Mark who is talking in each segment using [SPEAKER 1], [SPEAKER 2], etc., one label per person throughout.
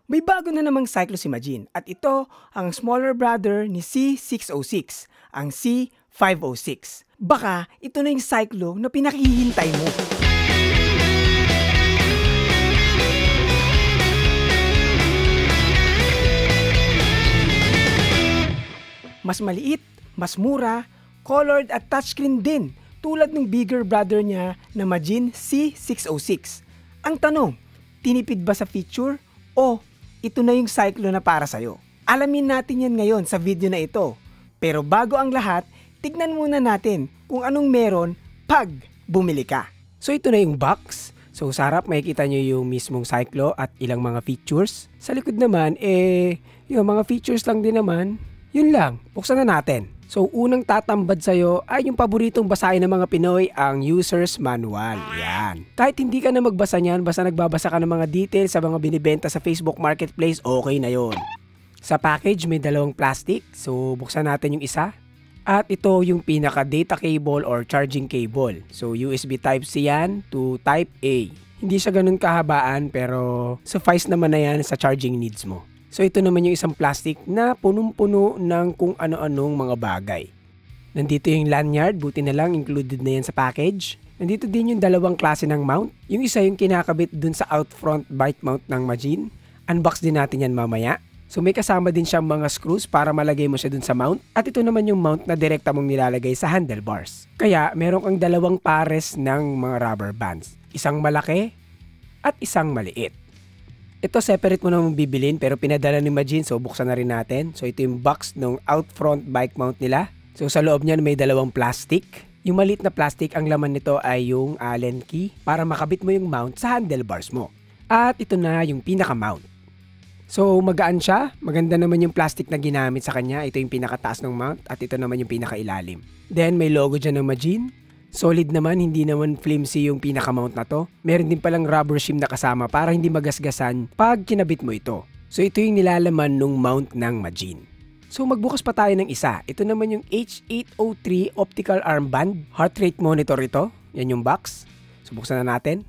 [SPEAKER 1] May bago na namang cyclo si Majin at ito ang smaller brother ni C606, ang C506. Baka ito na yung cyclo na pinakihintay mo. Mas maliit, mas mura, colored at touchscreen din tulad ng bigger brother niya na Majin C606. Ang tanong, tinipid ba sa feature o ito na yung cyclo na para sa'yo? Alamin natin yan ngayon sa video na ito. Pero bago ang lahat, tignan muna natin kung anong meron pag bumili ka. So ito na yung box. So sa harap makikita nyo yung mismong cyclo at ilang mga features. Sa likod naman, yung mga features lang din naman. Yun lang, buksan na natin. So unang tatambad sa'yo ay yung paboritong basahin ng mga Pinoy, ang user's manual. Yan. Kahit hindi ka na magbasa niyan, basta nagbabasa ka ng mga details sa mga binibenta sa Facebook Marketplace, okay na yon. Sa package may dalawang plastic, so buksan natin yung isa. At ito yung pinaka data cable or charging cable. So USB Type-C yan to Type A. Hindi siya ganun kahabaan pero suffice naman na yan sa charging needs mo. So ito naman yung isang plastic na punong-puno ng kung ano-anong mga bagay. Nandito yung lanyard, buti na lang included na yan sa package. Nandito din yung dalawang klase ng mount. Yung isa yung kinakabit dun sa out front bike mount ng Majin. Unbox din natin yan mamaya. So may kasama din siyang mga screws para malagay mo siya dun sa mount. At ito naman yung mount na direkta mong nilalagay sa handlebars. Kaya meron kang dalawang pares ng mga rubber bands. Isang malaki at isang maliit. Ito separate mo naman bibilin pero pinadala ni Majin, so buksan na rin natin. So ito yung box ng out front bike mount nila. So sa loob niyan may dalawang plastic. Yung maliit na plastic, ang laman nito ay yung Allen key para makabit mo yung mount sa handlebars mo. At ito na yung pinaka-mount. So magaan siya, maganda naman yung plastic na ginamit sa kanya. Ito yung pinakataas ng mount at ito naman yung pinaka-ilalim. Then may logo dyan ng Majin. Solid naman, hindi naman flimsy yung pinaka-mount na to. Meron din palang rubber shim na kasama para hindi magasgasan pag kinabit mo ito. So ito yung nilalaman ng mount ng Majin. So magbukas pa tayo ng isa. Ito naman yung H803 optical armband. Heart rate monitor ito. Yan yung box. So buksan na natin.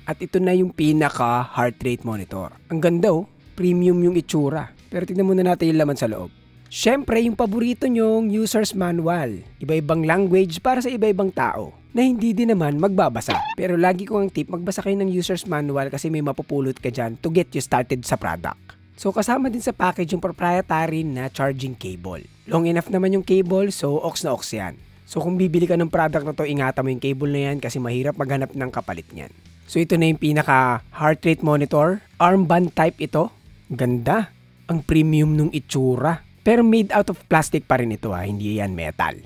[SPEAKER 1] At ito na yung pinaka heart rate monitor. Ang ganda oh. Premium yung itsura. Pero tignan muna natin yung laman sa loob. Siyempre, yung paborito nyong user's manual. Iba-ibang language para sa iba-ibang tao na hindi din naman magbabasa. Pero lagi ko ang tip, magbasa kayo ng user's manual kasi may mapupulot ka dyan to get you started sa product. So kasama din sa package yung proprietary na charging cable. Long enough naman yung cable, so aux na aux yan. So kung bibili ka ng product na to, ingatan mo yung cable na yan kasi mahirap maghanap ng kapalit niyan. So ito na yung pinaka heart rate monitor. Armband type ito. Ganda. Ang premium nung itsura. Pero made out of plastic pa rin ito hindi yan metal.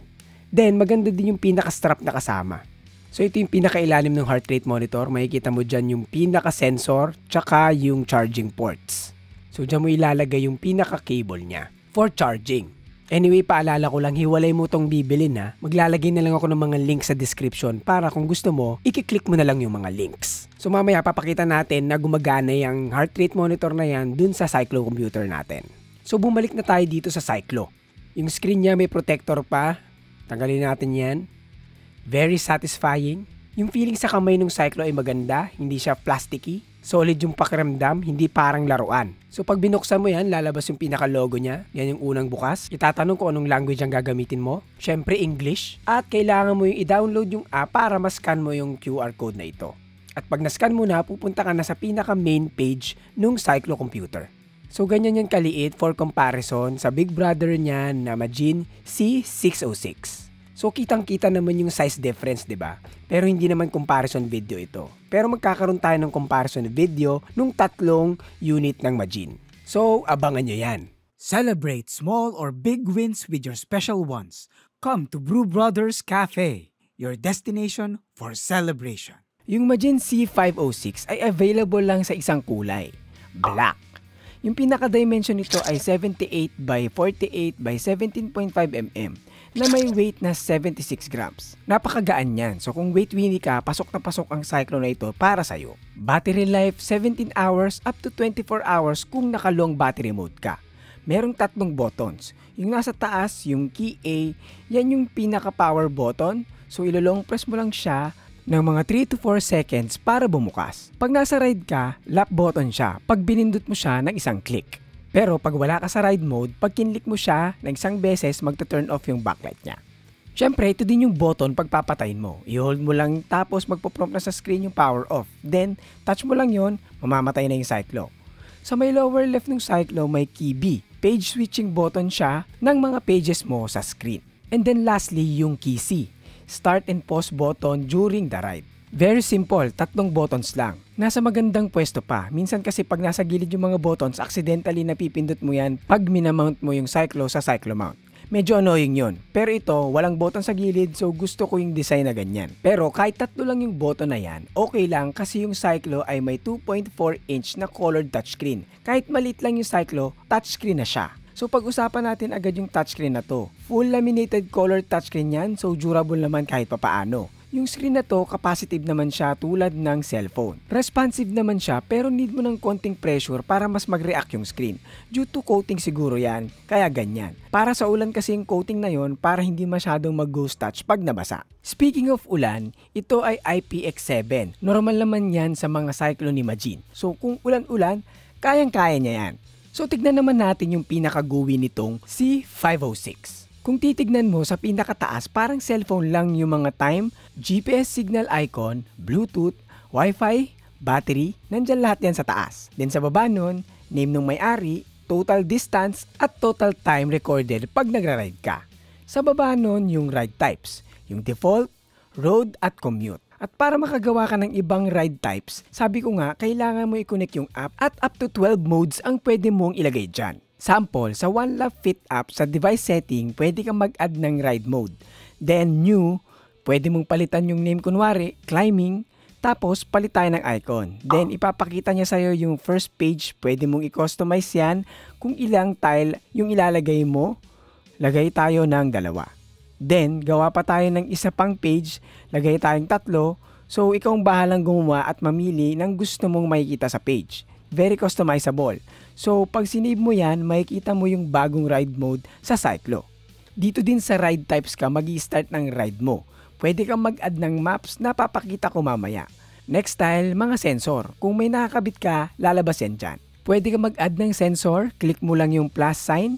[SPEAKER 1] Then maganda din yung pinaka-strap na kasama. So ito yung pinaka-ilalim ng heart rate monitor. Makikita mo dyan yung pinaka-sensor tsaka yung charging ports. So dyan mo ilalagay yung pinaka-cable niya for charging. Anyway, paalala ko lang, hiwalay mo itong bibilin Maglalagay na lang ako ng mga links sa description para kung gusto mo, i-click mo na lang yung mga links. So mamaya papakita natin na gumagana yung heart rate monitor na yan dun sa cyclo computer natin. So bumalik na tayo dito sa cyclo. Yung screen niya may protector pa. Tanggalin natin yan. Very satisfying. Yung feeling sa kamay ng cyclo ay maganda. Hindi siya plasticky. Solid yung pakiramdam. Hindi parang laruan. So pag binuksan mo yan, lalabas yung pinaka-logo niya. Yan yung unang bukas. Itatanong ko anong language ang gagamitin mo. Syempre English. At kailangan mo yung i-download yung app para ma-scan mo yung QR code na ito. At pag na-scan mo na, pupunta ka na sa pinaka-main page ng cyclo computer. So ganyan yan kaliit for comparison sa big brother niya na Majin C606. So kitang-kita naman yung size difference, 'di ba? Pero hindi naman comparison video ito. Pero magkakaroon tayo ng comparison video nung tatlong unit ng Majin. So abangan nyo yan.
[SPEAKER 2] Celebrate small or big wins with your special ones. Come to Brew Brothers Cafe, your destination for celebration.
[SPEAKER 1] Yung Majin C506 ay available lang sa isang kulay, black. Yung pinaka-dimension nito ay 78 by 48 by 17.5 mm na may weight na 76 grams. Napakagaan yan. So kung weight winnie ka, pasok na pasok ang cyclo na ito para sa'yo. Battery life 17 hours up to 24 hours kung naka-long battery mode ka. Merong tatlong buttons. Yung nasa taas, yung key A, yan yung pinaka-power button. So ilolong press mo lang siya ng mga 3 to 4 seconds para bumukas. Pag nasa ride ka, lock button siya pag binindot mo siya ng isang click. Pero pag wala ka sa ride mode, pag kinlik mo siya ng isang beses, magta-turn off yung backlight niya. Siyempre, ito din yung button pag papatayin mo. I-hold mo lang tapos magpo-prompt na sa screen yung power off. Then, touch mo lang yon, mamamatay na yung cyclo. Sa may lower left ng cyclo, may key B. Page switching button siya ng mga pages mo sa screen. And then lastly, yung key C. Start and pause button during the ride. Very simple, 3 buttons lang. Nasa magandang pwesto pa. Minsan kasi pag nasa gilid yung mga buttons, accidentally napipindot mo yan pag minamount mo yung cyclo sa cyclo mount. Medyo annoying yon. Pero ito, walang button sa gilid, so gusto ko yung design na ganyan. Pero kahit 3 lang yung button na yan, okay lang kasi yung cyclo ay may 2.4 inch na colored touchscreen. Kahit maliit lang yung cyclo, touchscreen na siya. So pag-usapan natin agad yung touchscreen na to. Full laminated colored touchscreen yan, so durable naman kahit papaano. Yung screen na to, capacitive naman siya tulad ng cellphone. Responsive naman siya pero need mo ng konting pressure para mas mag-react yung screen. Due to coating siguro yan, kaya ganyan. Para sa ulan kasi yung coating na yon para hindi masyadong mag-ghost touch pag nabasa. Speaking of ulan, ito ay IPX7. Normal naman yan sa mga cyclo ni Majin. So kung ulan-ulan, kayang-kaya niya yan. So tignan naman natin yung pinaka-gooey nitong C506. Kung titignan mo sa pinakataas, parang cellphone lang yung mga time, GPS signal icon, Bluetooth, Wi-Fi, battery, nandyan lahat yan sa taas. Then sa baba nun, name ng may-ari, total distance at total time recorded pag nagra-ride ka. Sa baba nun yung ride types, yung default, road at commute. At para makagawa ka ng ibang ride types, sabi ko nga, kailangan mo i-connect yung app at up to 12 modes ang pwede mong ilagay dyan. Sample, sa OneLap Fit app sa device setting, pwede kang mag-add ng ride mode. Then new, pwede mong palitan yung name kunwari, climbing, tapos palit tayo ng icon. Then ipapakita niya sa'yo yung first page, pwede mong i-customize yan kung ilang tile yung ilalagay mo, lagay tayo ng 2. Then gawa pa tayo ng isa pang page, lagay tayong 3, so ikaw ang bahalang gumawa at mamili ng gusto mong makikita sa page. Very customizable. So, pag sinave mo yan, makikita mo yung bagong ride mode sa cyclo. Dito din sa ride types ka mag-i-start ng ride mo. Pwede kang mag-add ng maps na papakita ko mamaya. Next style, mga sensor. Kung may nakakabit ka, lalabas yan dyan. Pwede kang mag-add ng sensor, click mo lang yung plus sign.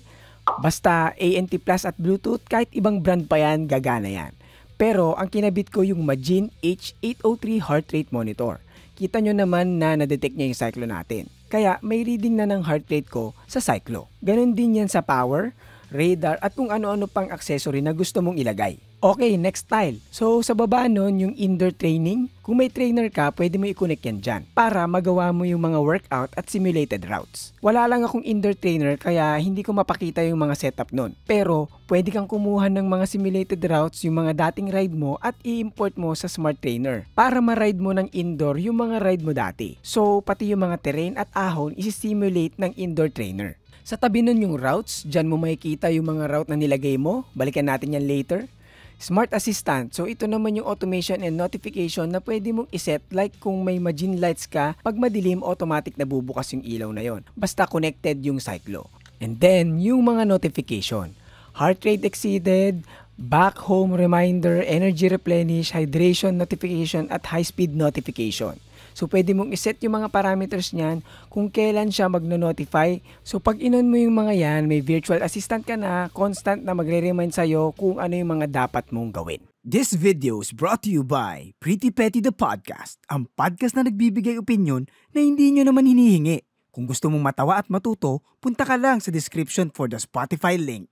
[SPEAKER 1] Basta ANT Plus at Bluetooth, kahit ibang brand pa yan, gagana yan. Pero, ang kinabit ko yung Majin H803 heart rate monitor. Kita nyo naman na na-detect niya yung cyclo natin. Kaya may reading na ng heart rate ko sa cyclo. Ganon din yan sa power, radar at kung ano-ano pang accessory na gusto mong ilagay. Okay, next style. So sa baba nun yung indoor training. Kung may trainer ka, pwede mo i-connect yan dyan para magawa mo yung mga workout at simulated routes. Wala lang akong indoor trainer kaya hindi ko mapakita yung mga setup nun. Pero pwede kang kumuha ng mga simulated routes yung mga dating ride mo at i-import mo sa smart trainer para ma-ride mo ng indoor yung mga ride mo dati. So pati yung mga terrain at ahon isi-simulate ng indoor trainer. Sa tabi nun yung routes, dyan mo makikita yung mga route na nilagay mo. Balikan natin yan later. Smart Assistant. So ito naman yung automation and notification na pwede mong iset like kung may Majin lights ka, pag madilim automatic na bubukas yung ilaw na yon. Basta connected yung cyclo. And then yung mga notification. Heart rate exceeded, back home reminder, energy replenish, hydration notification at high speed notification. So pwede mong iset yung mga parameters niyan kung kailan siya magno-notify. So pag inon mo yung mga yan, may virtual assistant ka na, constant na magre-remind sa'yo kung ano yung mga dapat mong gawin.
[SPEAKER 2] This video is brought to you by Pretty Petty the Podcast, ang podcast na nagbibigay opinion na hindi nyo naman hinihingi. Kung gusto mong matawa at matuto, punta ka lang sa description for the Spotify link.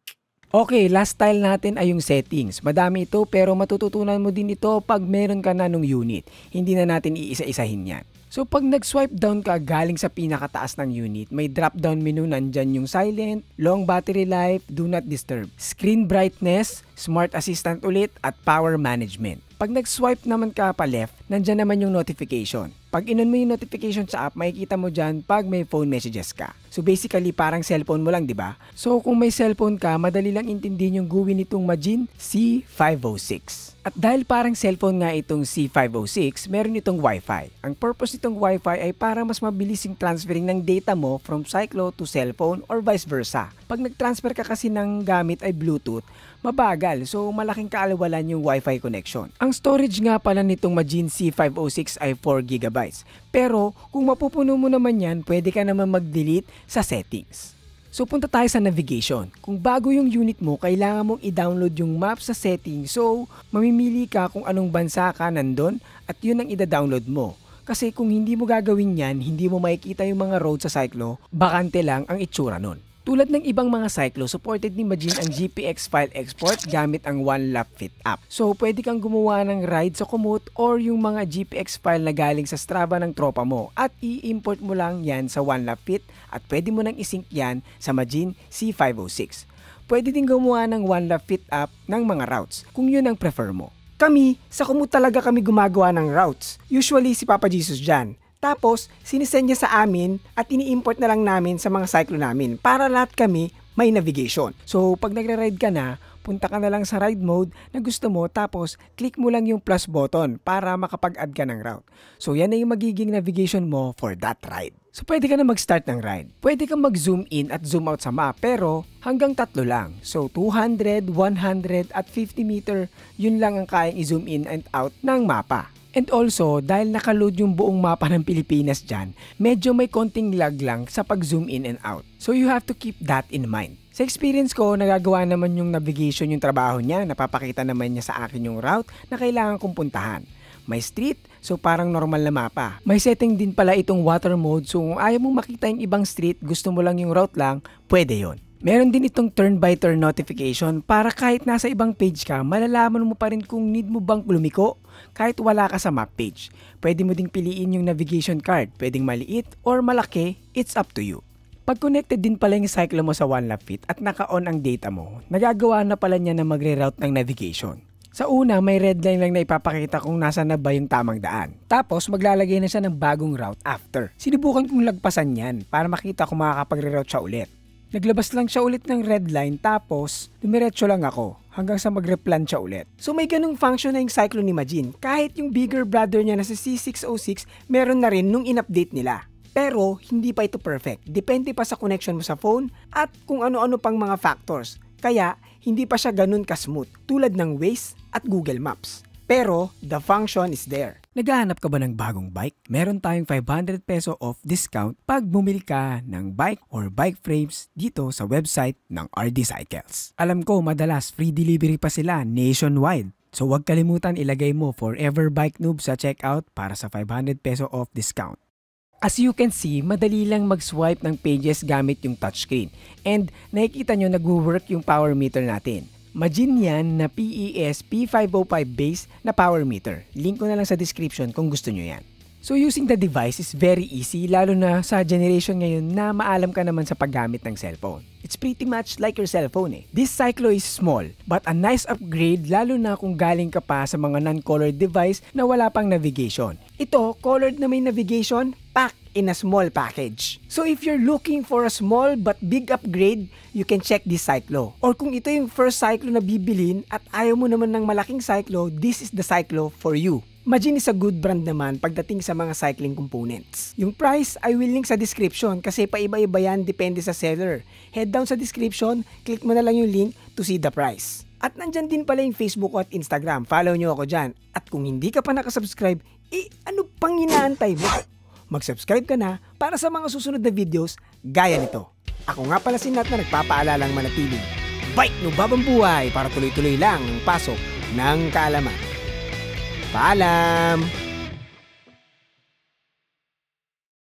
[SPEAKER 1] Okay, last style natin ay yung settings. Madami ito pero matututunan mo din ito pag meron ka na nung unit. Hindi na natin iisa-isahin yan. So pag nag-swipe down ka galing sa pinakataas ng unit, may drop down menu, nandyan yung silent, long battery life, do not disturb, screen brightness, smart assistant ulit at power management. Pag nag-swipe naman ka pa left, nandyan naman yung notification. Pag inon mo yung notification sa app, makikita mo dyan pag may phone messages ka. So basically, parang cellphone mo lang, di ba? So kung may cellphone ka, madali lang intindihin yung GUI nitong Majin C506. At dahil parang cellphone nga itong C506, meron itong Wi-Fi. Ang purpose nitong Wi-Fi ay para mas mabilis yung transferring ng data mo from cyclo to cellphone or vice versa. Pag nag-transfer ka kasi ng gamit ay Bluetooth, mabagal, so malaking kaalawalan yung Wi-Fi connection. Ang storage nga pala nitong Magin C506 ay 4GB. Pero kung mapupuno mo naman yan, pwede ka naman mag-delete sa settings. So punta tayo sa navigation. Kung bago yung unit mo, kailangan mong i-download yung map sa settings. So mamimili ka kung anong bansa ka nandun at yun ang i-download mo. Kasi kung hindi mo gagawin yan, hindi mo makikita yung mga road sa Cyclo, bakante lang ang itsura nun. Tulad ng ibang mga Cyclo, supported ni Magin ang GPX file export gamit ang OneLapFit app. So, pwede kang gumawa ng ride sa Komoot or yung mga GPX file na galing sa Strava ng tropa mo at i-import mo lang yan sa OneLapFit at pwede mo nang isync yan sa Magin C506. Pwede din gumawa ng OneLapFit app ng mga routes kung yun ang prefer mo. Kami, sa Komoot talaga kami gumagawa ng routes. Usually si Papa Jesus dyan. Tapos, sinisend niya sa amin at ini-import na lang namin sa mga Cyclo namin para lahat kami may navigation. So, pag nagre-ride ka na, punta ka na lang sa ride mode na gusto mo tapos click mo lang yung plus button para makapag-add ka ng route. So, yan na yung magiging navigation mo for that ride. So, pwede ka na mag-start ng ride. Pwede kang mag-zoom in at zoom out sa map pero hanggang 3 lang. So, 200, 100 at 50 meter, yun lang ang kayang i-zoom in and out ng mapa. And also, dahil nakaload yung buong mapa ng Pilipinas dyan, medyo may konting lag lang sa pag-zoom in and out. So you have to keep that in mind. Sa experience ko, nagagawa naman yung navigation yung trabaho niya, napapakita naman niya sa akin yung route na kailangan kong puntahan. May street, so parang normal na mapa. May setting din pala itong water mode, so kung ayaw mong makita yung ibang street, gusto mo lang yung route lang, pwede yon. Meron din itong turn-by-turn notification para kahit nasa ibang page ka, malalaman mo pa rin kung need mo bang lumiko kahit wala ka sa map page. Pwede mo ding piliin yung navigation card, pwedeng maliit or malaki, it's up to you. Pag connected din pala yung Cyclo mo sa OneLapFit at naka-on ang data mo, nagagawa na pala niya na magre-route ng navigation. Sa una, may red line lang na ipapakita kung nasa na ba yung tamang daan. Tapos, maglalagay na siya ng bagong route after. Sinubukan kong lagpasan yan para makita kung makakapagre-route siya ulit. Naglabas lang siya ulit ng red line tapos dumiretso lang ako hanggang sa mag-replan siya ulit. So may ganung function na yung Cyclo ni Magin. Kahit yung bigger brother niya na sa C606 meron na rin nung in-update nila. Pero hindi pa ito perfect. Depende pa sa connection mo sa phone at kung ano-ano pang mga factors. Kaya hindi pa siya ganun ka-smooth tulad ng Waze at Google Maps. Pero the function is there. Naghahanap ka ba ng bagong bike? Meron tayong 500 peso off discount pag bumili ka ng bike or bike frames dito sa website ng RD Cycles. Alam ko madalas free delivery pa sila nationwide. So huwag kalimutan ilagay mo Forever Bike Noob sa checkout para sa 500 peso off discount. As you can see, madali lang mag-swipe ng pages gamit yung touchscreen. And nakikita nyo nag-work yung power meter natin. Magin yan na PES P505 base na power meter. Link ko na lang sa description kung gusto nyo yan. So using the device is very easy lalo na sa generation ngayon na maalam ka naman sa paggamit ng cellphone. It's pretty much like your cellphone eh. This Cyclo is small but a nice upgrade lalo na kung galing ka pa sa mga non-colored device na wala pang navigation. Ito, colored na may navigation, packed in a small package. So if you're looking for a small but big upgrade, you can check this Cyclo. Or kung ito yung first Cyclo na bibilin at ayaw mo naman ng malaking Cyclo, this is the Cyclo for you. Magin is a good brand naman pagdating sa mga cycling components. Yung price, I will link sa description kasi paiba-iba yan depende sa seller. Head down sa description, click mo na lang yung link to see the price. At nandyan din pala yung Facebook at Instagram. Follow nyo ako dyan. At kung hindi ka pa nakasubscribe, ano pang inaantay mo? Mag-subscribe ka na para sa mga susunod na videos gaya nito. Ako nga pala si Nat na nagpapaalalang manatiling bike no babang buhay para tuloy-tuloy lang ang pasok ng kaalaman. Paalam!